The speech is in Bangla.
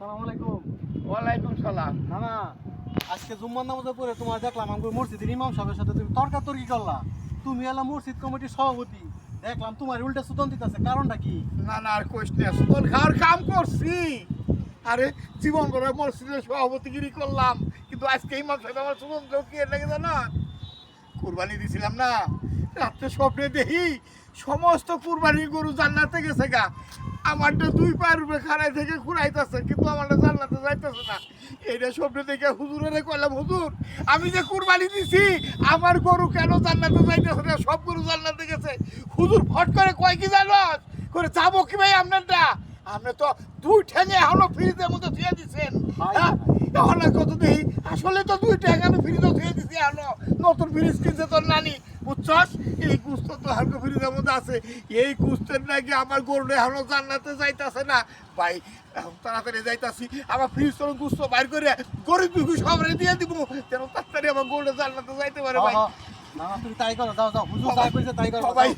আসসালামু আলাইকুম। ওয়ালাইকুম সালাম। নানা, আজকে জুম্মার নামাজের পরে তোমার দেখলাম আমাদের মসজিদের ইমাম সাহেবের সাথে তুমি তর্কাতর্কি করলা। তুমি এলা মসজিদ কমিটির সভাপতি, দেখলাম তোমার উল্টা সুতন দিতেছে, কারণটা কি? না না আর কোশ নেই, সুতন খাওয়ার কাম করছি। আরে জীবন ভরে মসজিদের সভাপতিগিরি করলাম, কিন্তু আজকে ইমাম সাহেব আমার সুতন কি লেগে জানা, কুরবানি দিছিলাম না, রাত্রে স্বপ্নে দেখি সমস্ত কুরবানির গরু জান্নাতে গেছে গা। আমারটা দুই পায়ের উপরে খাড়াই থেকে ঘুরাইতেছে, কিন্তু আমারটা জান্নাতে যাইতেছে না। এইটা স্বপ্নে দেখে হুজুরে কইলাম, হুজুর আমি যে কুরবানি দিছি আমার গরু কেন জান্নাতে যাইতেছে না, সব গরু জান্নাতে গেছে। হুজুর ফট করে কয় কি জানো করে যাবো কি ভাই আপনারটা, আপনি তো দুই ঠেঙে এখনো ফ্রিজের মধ্যে ধুয়ে দিচ্ছেন। হ্যাঁ এখন কত দিই আসলে তো দুই ঠেঙে আমি ফ্রিজে ধুয়ে দিছি, এখনো নতুন ফ্রিজ কিনছে তোর নানি, বুঝছস? এই কুস্ত তো হালকা ফ্রিজের মধ্যে আছে, এই কুস্তের নাকি আমার গরুটা এখনো জান্নাতে যাইতেছে না। ভাই এখন তাড়াতাড়ি যাইতাছি, আমার ফ্রিজ তোর কুস্ত বাইর করে গরিব দুঃখী সবাই দিয়ে দিব, যেন তাড়াতাড়ি আমার গরুটা জান্নাতে যাইতে পারে। ভাই নানা তুমি তাই করো, যাও যাও, হুজুর তাই কইছে তাই করো। সবাই